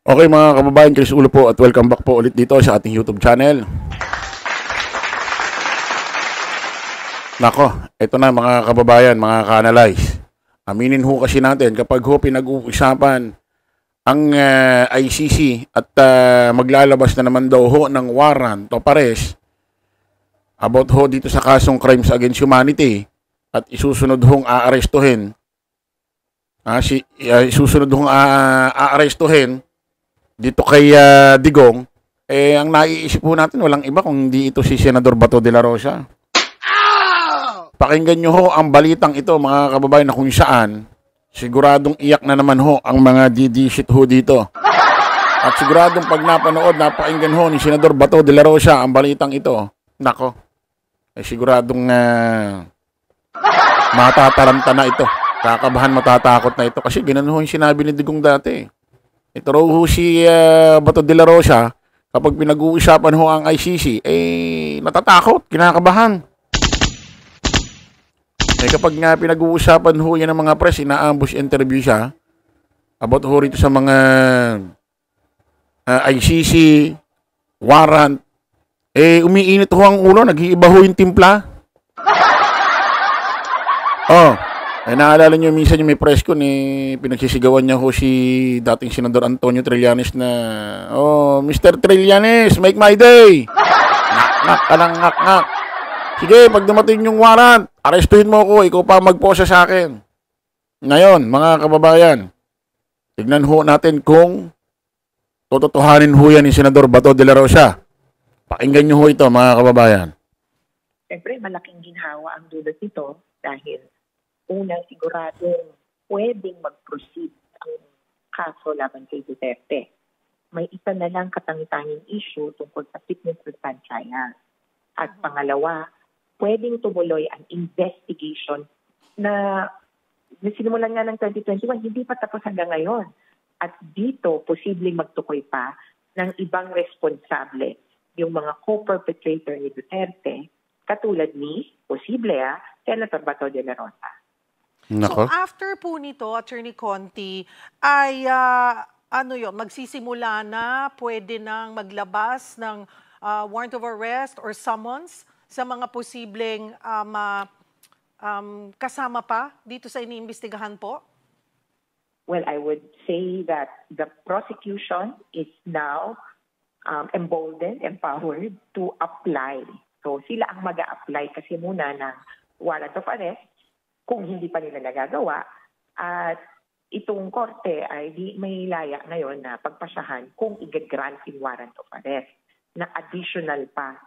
Okay mga kababayan, Chris Ulo po at welcome back po ulit dito sa ating YouTube channel. Nako, ito na mga kababayan, mga ka-analyze. Aminin ho kasi natin kapag ho pinag-uusapan ang ICC at maglalabas na naman daw ho ng warrant o pares about ho dito sa kasong crimes against humanity at isusunod hong aarestuhin. Isusunod hong aarestuhin dito kay Digong, ang naiisip po natin, walang iba kung hindi ito si Senador Bato de la Rosa. Pakinggan nyo ho ang balitang ito, mga kababayan, na kung saan, siguradong iyak na naman ho ang mga didishit ho dito. At siguradong pag napanood, napakinggan ho ni Senador Bato de la Rosa ang balitang ito. Nako, siguradong matataranta na ito. Kakabahan, matatakot na ito. Kasi ganun ho yung sinabi ni Digong dati. Ito raw ho si Bato de la Rosa, kapag pinag-uusapan ho ang ICC, natatakot, kinakabahan. Kapag nga pinag-uusapan ho yan ng mga press, ina-ambush interview siya, about ho rito sa mga ICC, warrant, umiinit ho ang ulo, nag-iiba ho yung timpla. Naalala nyo minsan yung may press ko ni pinagsisigawan niya ho si dating Senador Antonio Trillanes na, Mr. Trillanes, make my day. Nak-nak ka lang, nak-nak. Sige, pag dumating yung warrant, arestuhin mo ko, ikaw pa magposa sa akin. Ngayon, mga kababayan, tignan ho natin kung tototohanin ho yan ni Senador Bato de la Rosa. Pakinggan nyo ho ito, mga kababayan. Siyempre, malaking ginhawa ang dulot nito dahil una, siguradong pwedeng mag-proceed ang kaso laban kay Duterte. May isa na lang katangitanging issue tungkol sa fitness to stand trial. At pangalawa, pwedeng tumuloy ang investigation na sinimulan nga ng 2021, hindi pa tapos hanggang ngayon. At dito, posibleng magtukoy pa ng ibang responsable, yung mga co-perpetrator ni Duterte, katulad ni, posible Senator Bato de la Rosa. Nako. So after po nito, Attorney Conti, ay magsisimula na, pwede nang maglabas ng warrant of arrest or summons sa mga posibleng kasama pa dito sa iniimbestigahan po? Well, I would say that the prosecution is now emboldened, empowered to apply. So sila ang mag-a-apply kasi muna ng warrant of arrest kung hindi pa nila nagagawa. At itong korte ay may laya ngayon na pagpasyahan kung i-grant yung warrant of arrest na additional pa.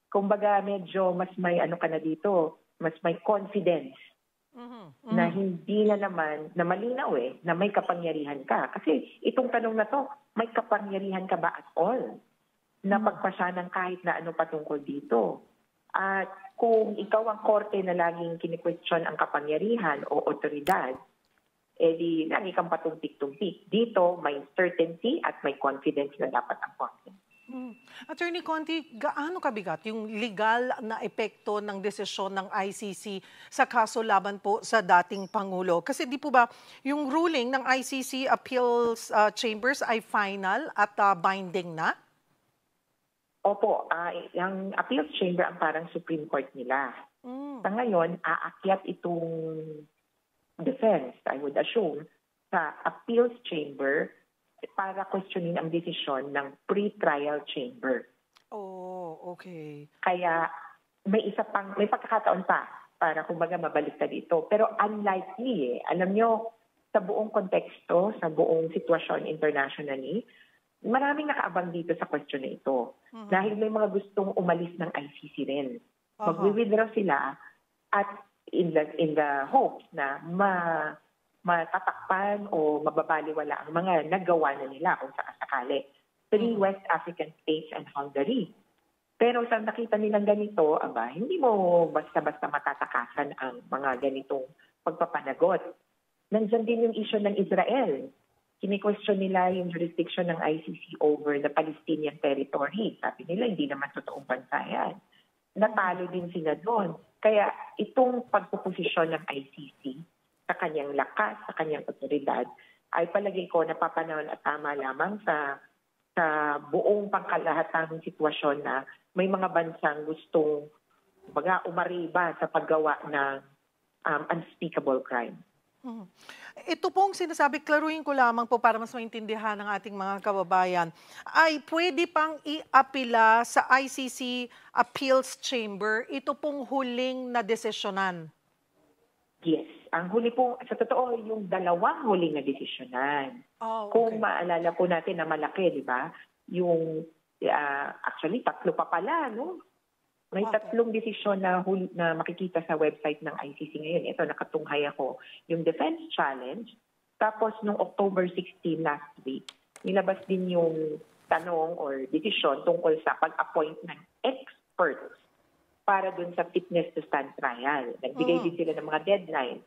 Kumbaga medyo mas may ka na dito, mas may confidence na hindi na naman, na malinaw na may kapangyarihan ka. Kasi itong tanong na to, may kapangyarihan ka ba at all na magpasya ng kahit na ano patungkol dito? At kung ikaw ang korte na laging kini-question ang kapangyarihan o otoridad, di lagi kang patumpik-tumpik. Dito, may certainty at may confidence na dapat ang korte. Attorney Conti, gaano kabigat yung legal na epekto ng desisyon ng ICC sa kaso laban po sa dating Pangulo? Kasi di po ba yung ruling ng ICC Appeals Chambers ay final at binding na? Opo, yung appeals chamber ang parang Supreme Court nila. Sa ngayon, aakyat itong defense, I would assume, sa appeals chamber para questionin ang desisyon ng pre-trial chamber. Oh, okay. Kaya may pagkakataon pa para kumbaga mabaliktad ito. Pero unlikely alam nyo, sa buong konteksto, sa buong sitwasyon internationally, maraming nakaabang dito sa question na ito. Dahil may mga gustong umalis ng ICC rin. Mag-withdraw sila at in the hopes na matatakpan o mababaliwala ang mga nagawa na nila kung sakasakali. 3 West African states and Hungary. Pero sa nakita nilang ganito, hindi mo basta-basta matatakasan ang mga ganitong pagpapanagot. Nandyan din yung issue ng Israel. Kini-question nila yung jurisdiction ng ICC over the Palestinian territory. Sabi nila, hindi naman totoong bansa yan. Natalo din sila doon. Kaya itong pagpuposisyon ng ICC sa kanyang lakas, sa kanyang otoridad, ay palagay ko napapanahon at tama lamang sa buong pangkalahatang sitwasyon na may mga bansang gustong umariba sa paggawa ng unspeakable crime. Ito pong sinasabi, klaruhin ko lamang po para mas maintindihan ng ating mga kababayan, ay pwede pang iapila sa ICC Appeals Chamber ito pong huling na desisyonan. Yes. Ang huli po, sa totoo, yung dalawang huling na desisyonan. Oh, okay. Kung maalala po natin na malaki, di ba? Yung, actually, 3 pa pala, no? May Okay. 3 desisyon na makikita sa website ng ICC ngayon. Ito, nakatunghay ako. Yung defense challenge, tapos nung October 16 last week, nilabas din yung tanong or desisyon tungkol sa pag-appoint ng experts para dun sa fitness to stand trial. Nagbigay din sila ng mga deadline.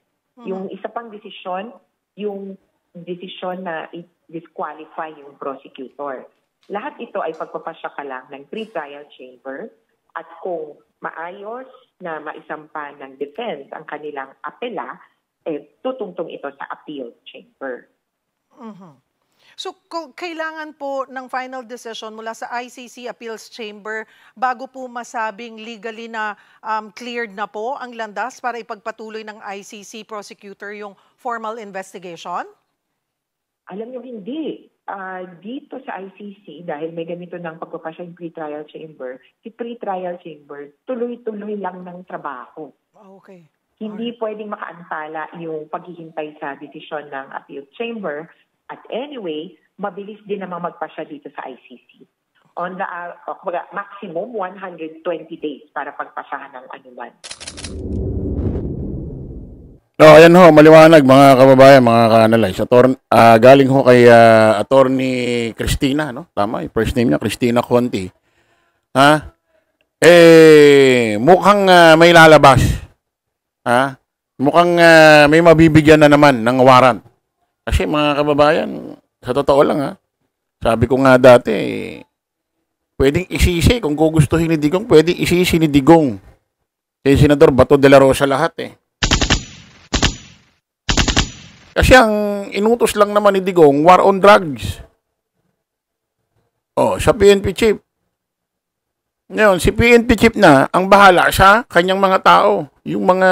Yung isa pang desisyon, yung desisyon na i-disqualify yung prosecutor. Lahat ito ay pagpapasya ka lang ng pre-trial chamber at kung maayos na maisampa ng defense ang kanilang apela, tutungtong ito sa appeal chamber. So, kailangan po ng final decision mula sa ICC Appeals Chamber bago po masabing legally na cleared na po ang landas para ipagpatuloy ng ICC prosecutor yung formal investigation? Alam nyo, hindi. Dito sa ICC, dahil may ganito ng pagpapasya yung pre-trial chamber, si pre-trial chamber, tuloy-tuloy lang ng trabaho. Okay. Hindi pwedeng makaantala yung paghihintay sa desisyon ng appeal chamber. At anyway, mabilis din naman magpasya dito sa ICC. On the maximum 120 days para pagpasyahan ng anuman. No, ayan ho, maliwanag mga kababayan, mga ka-analyze. Galing ho kay Attorney Cristina, no? Tama, yung first name niya, Cristina Conti. Ha? Mukhang may lalabas. Ha? Mukhang may mabibigyan na naman ng warrant. Kasi mga kababayan, sa totoo lang sabi ko nga dati, pwedeng isisi kung gugustuhin ni Digong, pwedeng isisi ni Digong. Kay Senador Bato de la Rosa lahat Kasi ang inutos lang naman ni Digong, war on drugs. Sa PNP chief. Ngayon, si PNP chief na ang bahala sa kanyang mga tao. Yung mga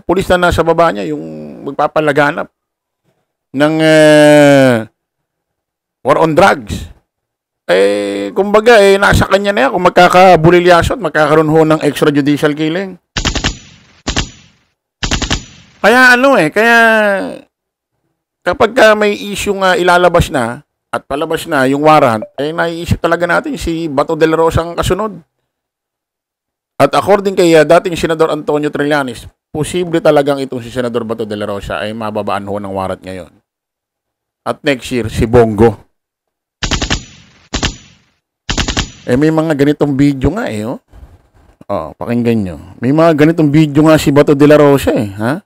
pulis na nasa baba niya, yung magpapalaganap ng war on drugs. Kumbaga, nasa kanya na yan kung magkakabulilyaso at magkakaroon ho ng extrajudicial killing. Kaya kaya kapag may issue nga ilalabas na at palabas na yung warrant, naiisip talaga natin si Bato de la Rosa ang kasunod. At according kay dating Senador Antonio Trillanes, posible talagang itong si Senador Bato de la Rosa ay mababaan ho ng warrant ngayon. At next year, si Bongo. May mga ganitong video nga pakinggan nyo. May mga ganitong video nga si Bato de la Rosa ha?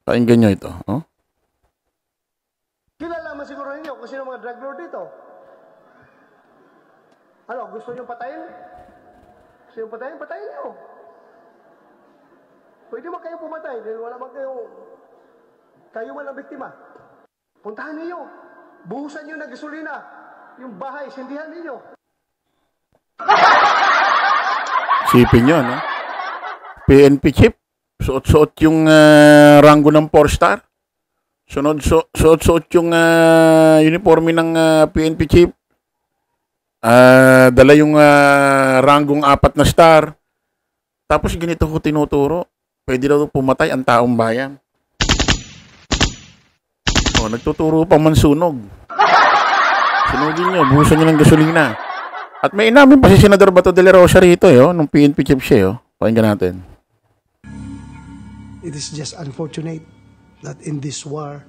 Pakinggan nyo ito, Kilalaman siguro ninyo kung sino mga drug lord dito. Ano, gusto nyo patayin? Gusto nyo patayin? Patayin nyo. Pwede man kayo pumatay dahil wala man kayo man ang biktima. Puntahan ninyo. Buhusan nyo ng gasolina. Yung bahay, sindihan ninyo. Sipin nyo, no? PNP chief, suot-suot yung ranggo ng 4-star. Suot-suot yung uniforme ng PNP chief. Dala yung ranggong 4 na star. Tapos ganito ko tinuturo. Pwede daw pumatay ang taong bayan. Nagtuturo pa mansunog. Sunugin nyo, buhusan nyo ng gasolina. At may inamin pa si Senador Bato de la Rosa rito, nung PNP chief siya, Pakinggan natin. It is just unfortunate that in this war,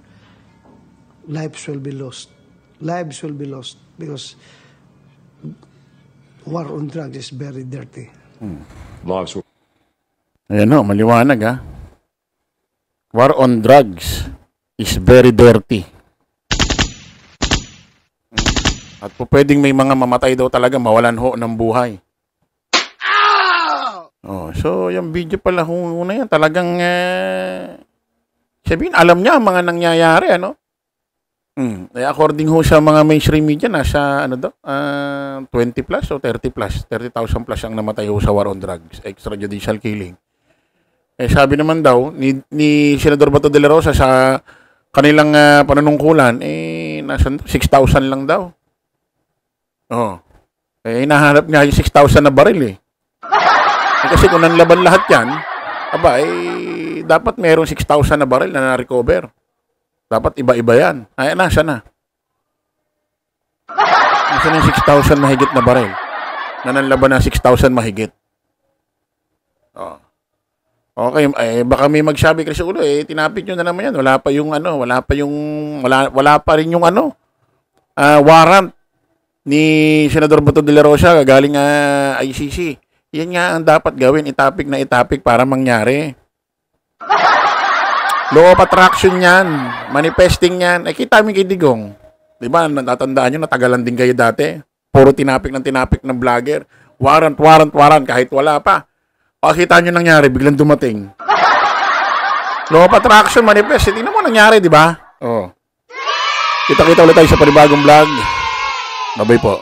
lives will be lost. Lives will be lost because war on drugs is very dirty. Lives will... Ayan maliwanag War on drugs is very dirty. At po pwedeng may mga mamatay daw talaga, mawalan ho ng buhay. Oh, so yung video pala na yan, talagang sabihin, alam niya ang mga nangyayari, ano? According ho sa mga mainstream media, nasa 20 plus o 30 plus, 30,000 plus ang namatay ho sa war on drugs, extrajudicial killing. Sabi naman daw ni Senador Bato de la Rosa sa kanilang panunungkulan, nasa 6,000 lang daw. Oh. Hinahanap nga yung 6,000 na baril kasi kung nanlaban lahat yan, dapat mayroong 6,000 na baril na na-recover. Dapat iba-iba yan. Nasa na? Nasa na yung 6,000 mahigit na baril na nanlaban na 6,000 mahigit. Oh. Okay, baka may magsabi kasi ulo, tinapit nyo na naman yan. Wala pa rin yung warrant ni Senador Bato de la Rosa galing ICC. Yan nga ang dapat gawin, itapik na itapik para mangyari. Law of attraction yan, manifesting yan. Kita mo kay Digong. Diba, natatandaan nyo, natagalan din kayo dati. Puro tinapik ng vlogger. Warrant, kahit wala pa. Pakita nyo nangyari, biglang dumating. Law of attraction, manifest. Tingnan mo nangyari, di ba? Oh. Kita-kita ulit tayo sa panibagong vlog. Bye-bye po.